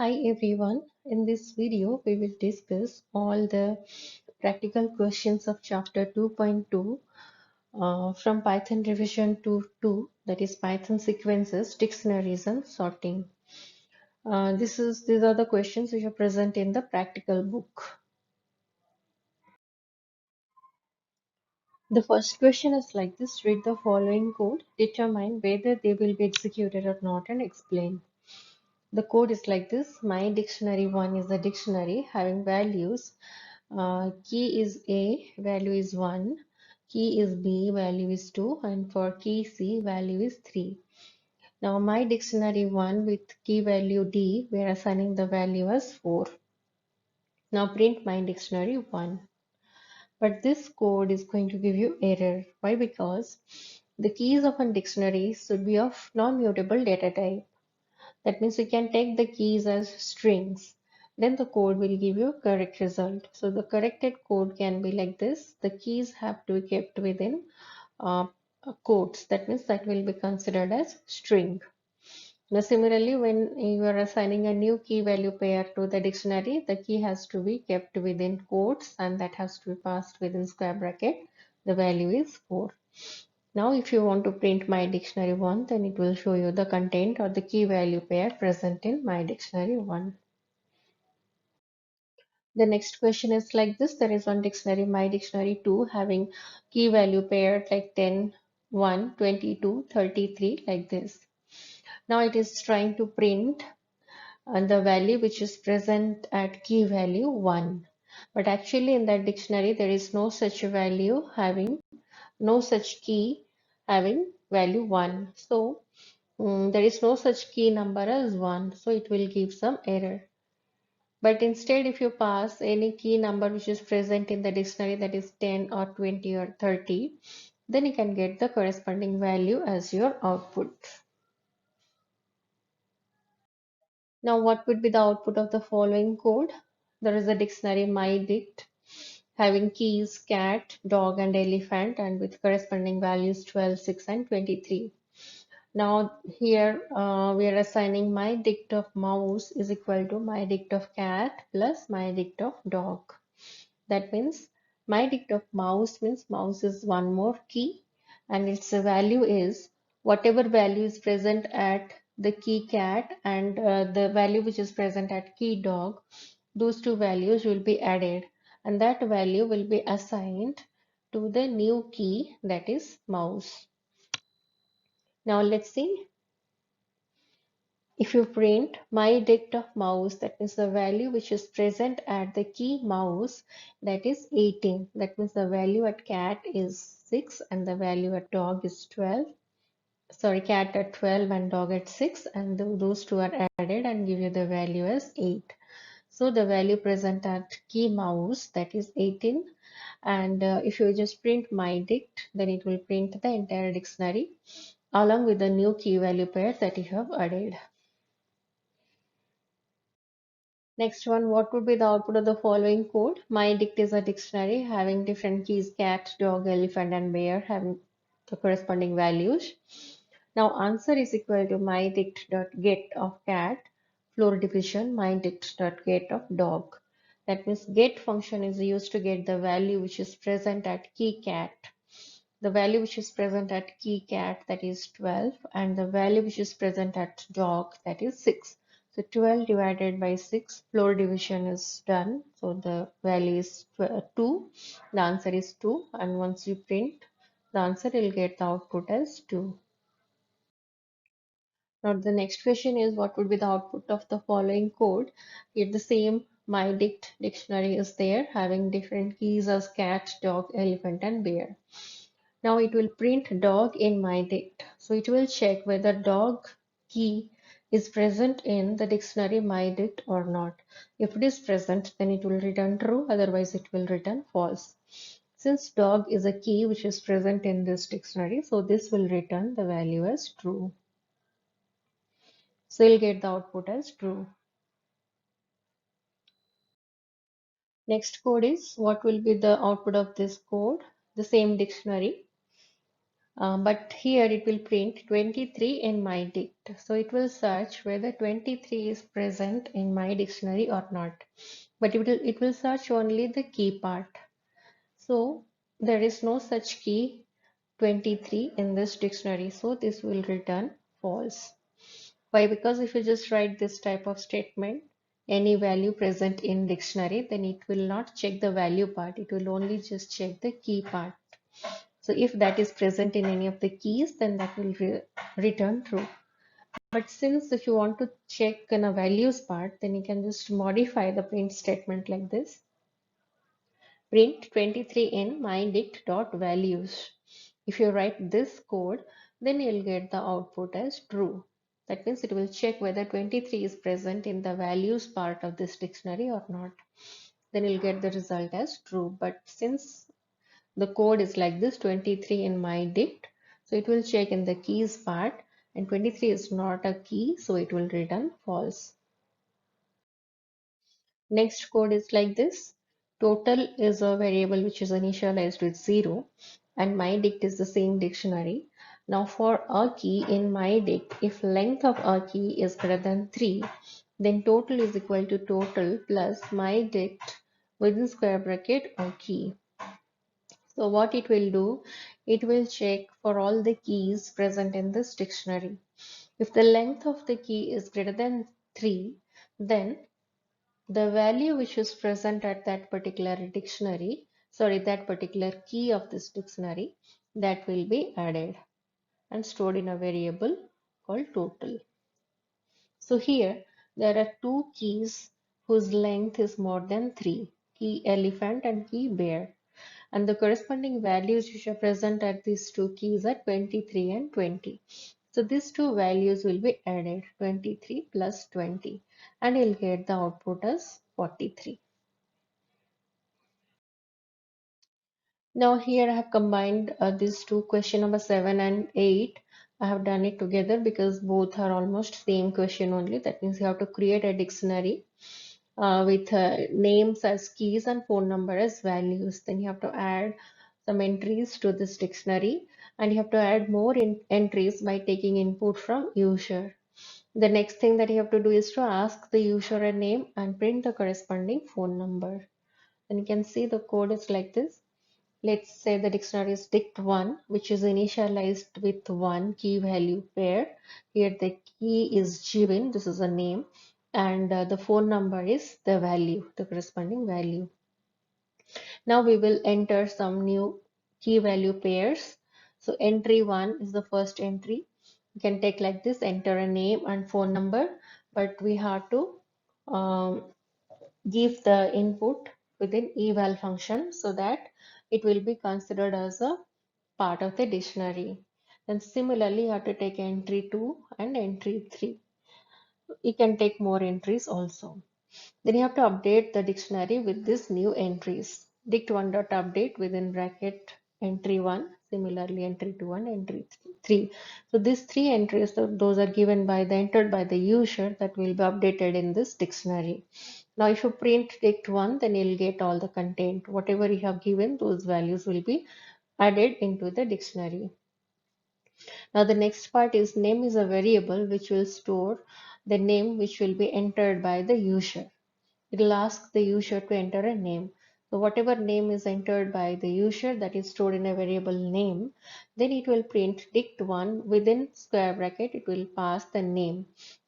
Hi everyone. In this video, we will discuss all the practical questions of chapter 2.2 from Python revision 2.2, that is Python sequences, dictionaries and sorting. These are the questions which are present in the practical book. The first question is like this: read the following code, determine whether they will be executed or not, and explain. The code is like this: my dictionary 1 is a dictionary having values. Key is A, value is 1. Key is B, value is 2. And for key C, value is 3. Now my dictionary 1 with key value D, we are assigning the value as 4. Now print my dictionary 1. But this code is going to give you error. Why? Because the keys of a dictionary should be of non-mutable data type. That means we can take the keys as strings. Then the code will give you a correct result. So the corrected code can be like this. The keys have to be kept within uh, quotes. That means that will be considered as string. Now similarly, when you are assigning a new key value pair to the dictionary, the key has to be kept within quotes and that has to be passed within square bracket. The value is 4. Now if you want to print my dictionary 1, then it will show you the content or the key value pair present in my dictionary 1. The next question is like this: there is one dictionary, my dictionary 2, having key value pair like 10, 1, 22, 33, like this. Now it is trying to print the value which is present at key value 1. But actually in that dictionary there is no such value having, no such key having value 1. So there is no such key number as 1, so it will give some error. But instead, if you pass any key number which is present in the dictionary, that is 10 or 20 or 30, then you can get the corresponding value as your output. Now, what would be the output of the following code? There is a dictionary mydict having keys cat, dog, and elephant, and with corresponding values 12, 6, and 23. Now here we are assigning my dict of mouse is equal to my dict of cat plus my dict of dog. That means my dict of mouse means mouse is one more key and its value is whatever value is present at the key cat and the value which is present at key dog. Those two values will be added and that value will be assigned to the new key, that is mouse. Now let's see. If you print my dict of mouse, that means the value which is present at the key mouse, that is 18. That means the value at cat is 6 and the value at dog is 12. Sorry, cat at 12 and dog at 6, and those two are added and give you the value as 8. So the value present at key mouse, that is 18. And if you just print my dict, then it will print the entire dictionary along with the new key value pair that you have added. Next one, what would be the output of the following code? mydict is a dictionary having different keys cat, dog, elephant, and bear having the corresponding values. Now answer is equal to mydict.get of cat, floor division mydict.get of dog. That means get function is used to get the value which is present at key cat. The value which is present at key cat, that is 12, and the value which is present at dog, that is 6. So 12 divided by 6, floor division is done. So the value is 2. The answer is 2. And once you print, the answer will get the output as 2. Now the next question is what would be the output of the following code? Here the same mydict dictionary is there having different keys as cat, dog, elephant, and bear. Now it will print dog in mydict. So it will check whether dog key is present in the dictionary mydict or not. If it is present, then it will return true, otherwise it will return false. Since dog is a key which is present in this dictionary, so this will return the value as true. So you'll get the output as true. Next code is what will be the output of this code? The same dictionary. But here it will print 23 in my dict. So it will search whether 23 is present in my dictionary or not. But it will search only the key part. So there is no such key 23 in this dictionary. So this will return false. Why? Because if you just write this type of statement, any value present in dictionary, then it will not check the value part. It will only just check the key part. So if that is present in any of the keys, then that will return true. But since if you want to check in a values part, then you can just modify the print statement like this. Print 23 in mydict.values. If you write this code, then you'll get the output as true. That means it will check whether 23 is present in the values part of this dictionary or not. Then you'll get the result as true. But since the code is like this 23 in my dict, so it will check in the keys part, and 23 is not a key, so it will return false. Next code is like this. Total is a variable which is initialized with 0, and my dict is the same dictionary. Now for a key in my dict, if length of a key is greater than 3, then total is equal to total plus my dict within square bracket or key. So what it will do, it will check for all the keys present in this dictionary. If the length of the key is greater than 3, then the value which is present at that particular dictionary, sorry, that particular key of this dictionary, that will be added and stored in a variable called total. So here there are two keys whose length is more than 3, key elephant and key bear, and the corresponding values which are present at these two keys are 23 and 20. So these two values will be added, 23 plus 20, and you'll get the output as 43. Now here I have combined these two, question number 7 and 8. I have done it together because both are almost same question only. That means you have to create a dictionary with names as keys and phone number as values. Then you have to add some entries to this dictionary, and you have to add more entries by taking input from user. The next thing that you have to do is to ask the user a name and print the corresponding phone number. And you can see the code is like this. Let's say the dictionary is dict1, which is initialized with one key value pair. Here the key is given, this is a name, and the phone number is the value, the corresponding value. Now we will enter some new key value pairs. So entry 1 is the first entry. You can take like this, enter a name and phone number, but we have to um, give the input within eval function so that it will be considered as a part of the dictionary. Then similarly, you have to take entry 2 and entry 3. You can take more entries also. Then you have to update the dictionary with these new entries. Dict1.update within bracket entry 1, similarly entry 2 and entry 3. So these three entries, those are given by the entered by the user that will be updated in this dictionary. Now if you print dict1, then you'll get all the content. Whatever you have given, those values will be added into the dictionary. Now the next part is name is a variable which will store the name which will be entered by the user. It will ask the user to enter a name. So whatever name is entered by the user, that is stored in a variable name, then it will print dict1 within square bracket, it will pass the name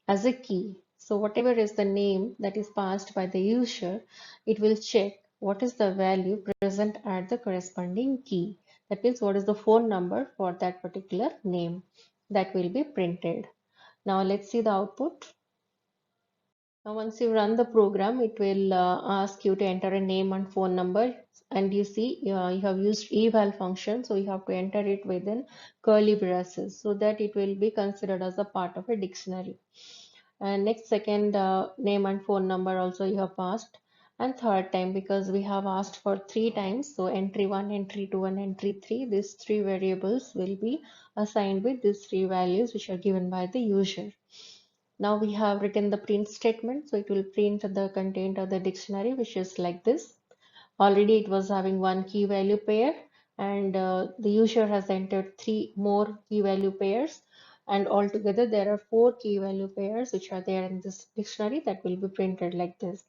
as a key. So whatever is the name that is passed by the user, it will check what is the value present at the corresponding key. That means what is the phone number for that particular name that will be printed. Now let's see the output. Now, once you run the program, it will ask you to enter a name and phone number. And you see, you have used eval function, so you have to enter it within curly braces so that it will be considered as a part of a dictionary. And next, second name and phone number also you have passed. And third time, because we have asked for 3 times, so entry 1, entry 2, and entry 3, these three variables will be assigned with these three values which are given by the user. Now we have written the print statement, so it will print the content of the dictionary, which is like this. Already it was having one key value pair, and the user has entered three more key value pairs, and altogether there are four key value pairs which are there in this dictionary that will be printed like this.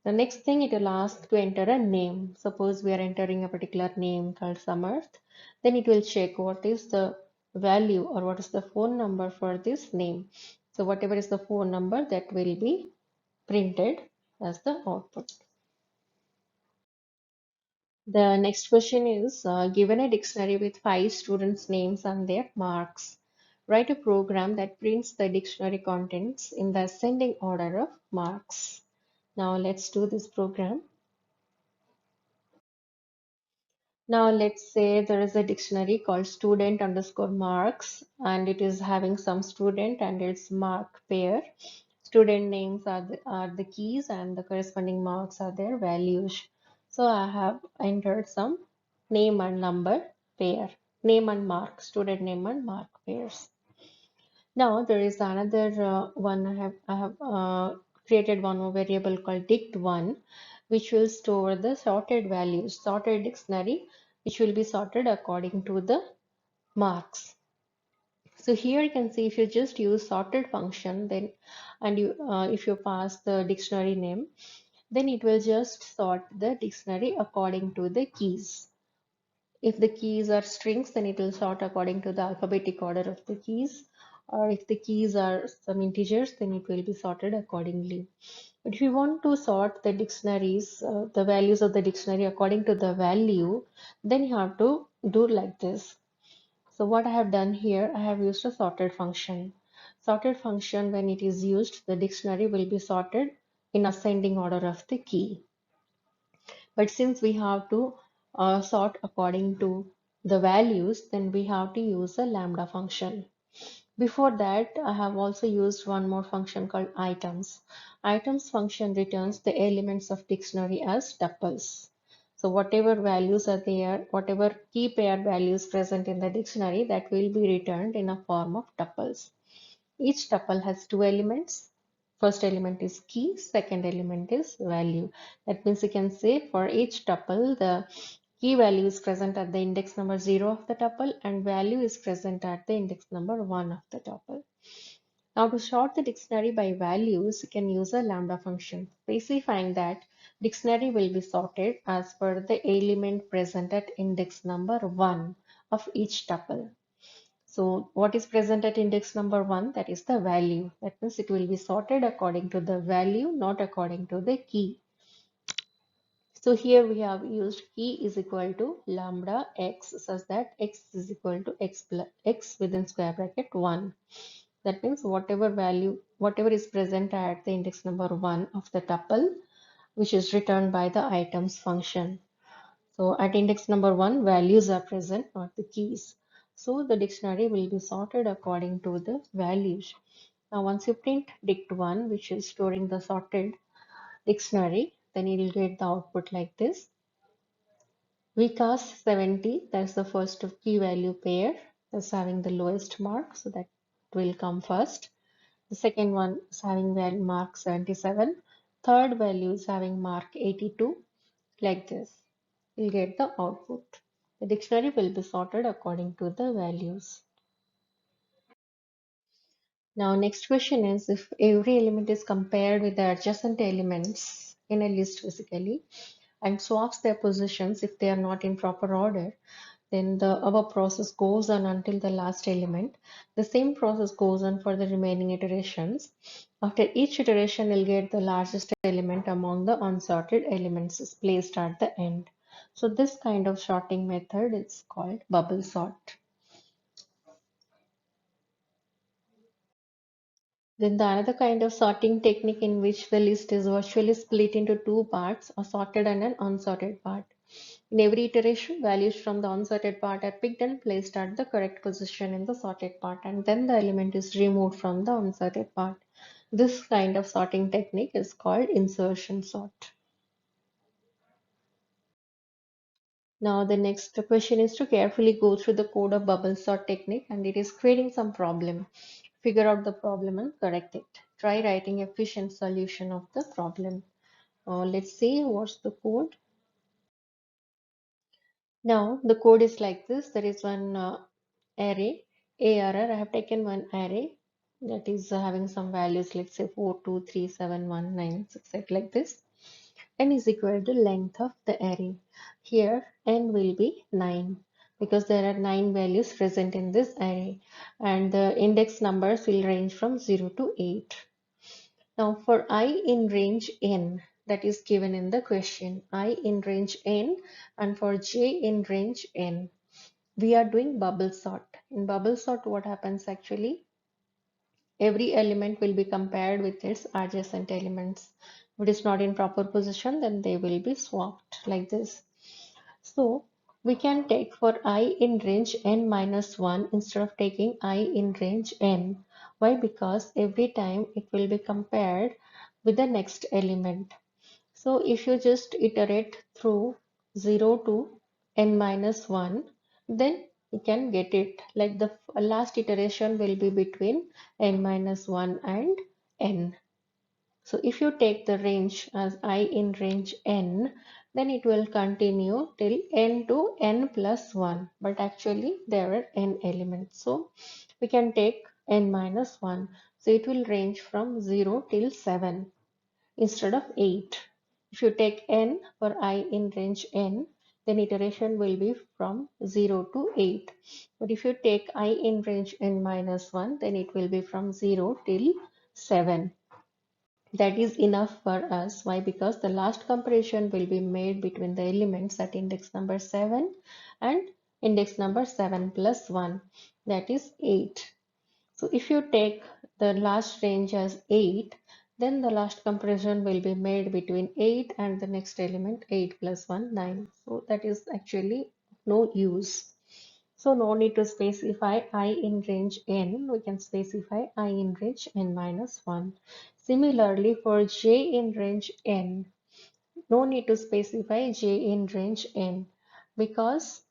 The next thing, it will ask to enter a name. Suppose we are entering a particular name called Samarth, then it will check what is the value or what is the phone number for this name. So whatever is the phone number, that will be printed as the output. The next question is, given a dictionary with five students' names and their marks, write a program that prints the dictionary contents in the ascending order of marks. Now let's do this program. Now let's say there is a dictionary called student underscore marks, and it is having some student and its mark pair. Student names are the keys and the corresponding marks are their values. So I have entered some name and number pair, name and mark, student name and mark pairs. Now there is another one. I have created one more variable called dict1, which will store the sorted values, sorted dictionary, which will be sorted according to the marks. So here you can see, if you just use sorted function, then and you if you pass the dictionary name, then it will just sort the dictionary according to the keys. If the keys are strings, then it will sort according to the alphabetic order of the keys. Or if the keys are some integers, then it will be sorted accordingly. But if you want to sort the dictionaries, the values of the dictionary according to the value, then you have to do like this. So what I have done here, I have used a sorted function. Sorted function, when it is used, the dictionary will be sorted in ascending order of the key. But since we have to sort according to the values, then we have to use a lambda function. Before that, I have also used one more function called items. Items function returns the elements of dictionary as tuples. So whatever values are there, whatever key pair values present in the dictionary, that will be returned in a form of tuples. Each tuple has two elements. First element is key, second element is value. That means you can say for each tuple, the key value is present at the index number 0 of the tuple and value is present at the index number 1 of the tuple. Now to sort the dictionary by values, you can use a lambda function, specifying that dictionary will be sorted as per the element present at index number 1 of each tuple. So what is present at index number 1? That is the value. That means it will be sorted according to the value, not according to the key. So here we have used key is equal to lambda x, such that x is equal to x plus x within square bracket 1. That means whatever value, whatever is present at the index number 1 of the tuple, which is returned by the items function. So at index number 1, values are present, not the keys. So the dictionary will be sorted according to the values. Now once you print dict1, which is storing the sorted dictionary, then you will get the output like this. Vikas 70, that's the first of key value pair that's having the lowest mark, so that will come first. The second one is having value mark 77. Third value is having mark 82, like this. You'll get the output. The dictionary will be sorted according to the values. Now, next question is, if every element is compared with the adjacent elements in a list physically and swaps their positions if they are not in proper order, then the our process goes on until the last element. The same process goes on for the remaining iterations. After each iteration, we'll get the largest element among the unsorted elements is placed at the end. So this kind of sorting method is called bubble sort. Then the another kind of sorting technique in which the list is virtually split into two parts, a sorted and an unsorted part. In every iteration, values from the unsorted part are picked and placed at the correct position in the sorted part, and then the element is removed from the unsorted part. This kind of sorting technique is called insertion sort. Now the next question is to carefully go through the code of bubble sort technique, and it is creating some problem. Figure out the problem and correct it. Try writing efficient solution of the problem. Let's see what's the code. Now the code is like this. There is one array, ARR. I have taken one array that is having some values, let's say 4, 2, 3, 7, 1, 9, 6, 8, like this. N is equal to length of the array. Here n will be 9 because there are 9 values present in this array, and the index numbers will range from 0 to 8. Now for I in range n, that is given in the question, I in range n, and for j in range n, we are doing bubble sort. In bubble sort, what happens actually? Every element will be compared with its adjacent elements. If it is not in proper position, then they will be swapped like this. So we can take for I in range n minus 1 instead of taking I in range n. Why? Because every time it will be compared with the next element. So if you just iterate through 0 to n minus 1, then you can get it. Like the last iteration will be between n minus 1 and n. So if you take the range as I in range n, then it will continue till n to n plus 1. But actually there are n elements. So we can take n minus 1. So it will range from 0 till 7 instead of 8. If you take n for I in range n, then iteration will be from 0 to 8. But if you take I in range n minus 1, then it will be from 0 till 7. That is enough for us. Why? Because the last comparison will be made between the elements at index number 7 and index number 7 plus 1, that is 8. So if you take the last range as 8, then the last comparison will be made between 8 and the next element, 8 plus 1, 9. So that is actually no use. So no need to specify I in range n, we can specify I in range n minus 1. Similarly for j in range n, no need to specify j in range n because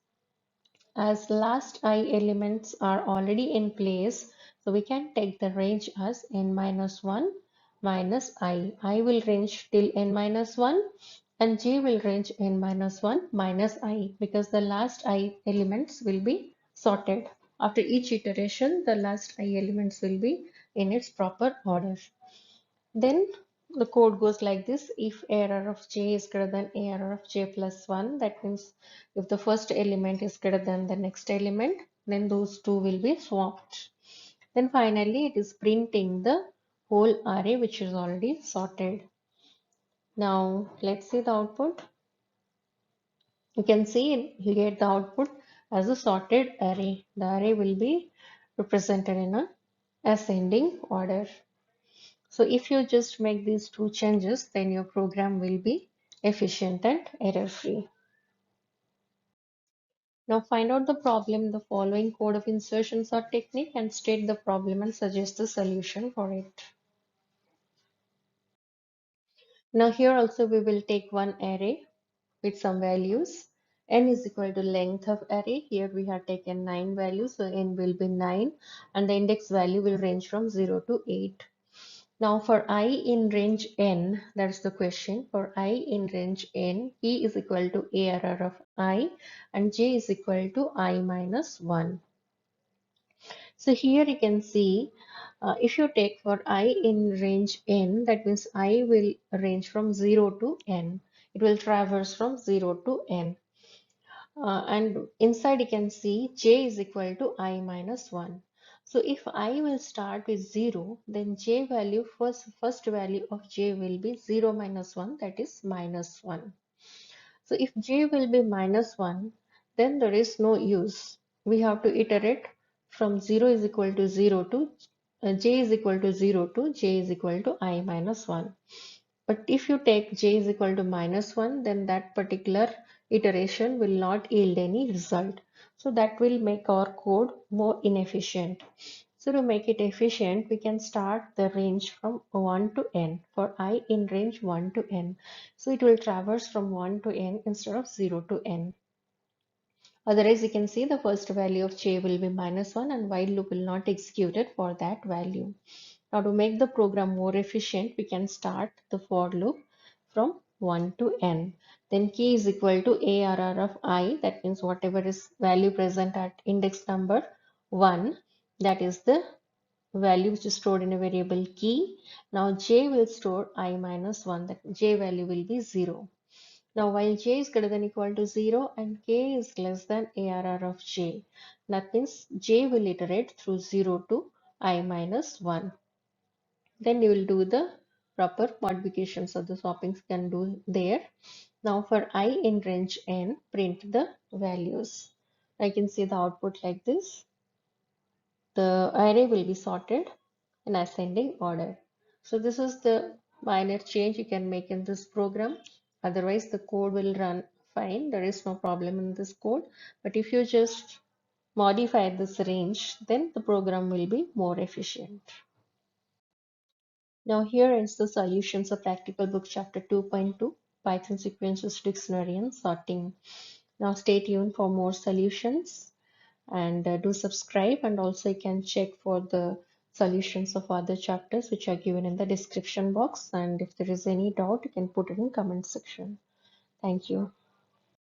as last I elements are already in place, so we can take the range as n minus 1 minus I. I will range till n minus 1 and j will range n minus 1 minus I because the last I elements will be sorted. After each iteration, the last I elements will be in its proper order. Then the code goes like this. If error of j is greater than error of j plus 1, that means if the first element is greater than the next element, then those two will be swapped. Then finally, it is printing the whole array which is already sorted. Now let's see the output. You can see you get the output as a sorted array. The array will be represented in a ascending order. So if you just make these two changes, then your program will be efficient and error-free. Now find out the problem in the following code of insertion sort technique and state the problem and suggest the solution for it. Now here also we will take one array with some values. N is equal to length of array. Here we have taken 9 values, so n will be 9 and the index value will range from 0 to 8. Now for I in range n, that's the question. For I in range n, P is equal to ARR of I and J is equal to I minus 1. So here you can see if you take for I in range n, that means I will range from 0 to n. It will traverse from 0 to n. And inside you can see j is equal to I minus 1. So if I will start with 0, then j value, first value of j will be 0 minus 1, that is minus 1. So if j will be minus 1, then there is no use. We have to iterate from 0 is equal to 0 to j is equal to 0 to j is equal to I minus 1. But if you take j is equal to minus 1, then that particular iteration will not yield any result. So that will make our code more inefficient. So to make it efficient, we can start the range from 1 to n for I in range 1 to n. So it will traverse from 1 to n instead of 0 to n. Otherwise, you can see the first value of j will be minus 1 and while loop will not execute it for that value. Now to make the program more efficient, we can start the for loop from 1 to n. Then k is equal to ARR of I, that means whatever is value present at index number 1, that is the value which is stored in a variable key. Now j will store I minus 1, that j value will be 0. Now while j is greater than equal to 0 and k is less than ARR of j, that means j will iterate through 0 to I minus 1. Then you will do the proper modifications of the swappings can do there. Now for I in range n, print the values. I can see the output like this. The array will be sorted in ascending order. So this is the minor change you can make in this program. Otherwise the code will run fine. There is no problem in this code. But if you just modify this range, then the program will be more efficient. Now here is the solutions of practical book chapter 2.2, Python sequences dictionary and sorting. Now stay tuned for more solutions and do subscribe, and also you can check for the solutions of other chapters which are given in the description box, and if there is any doubt you can put it in comment section. Thank you.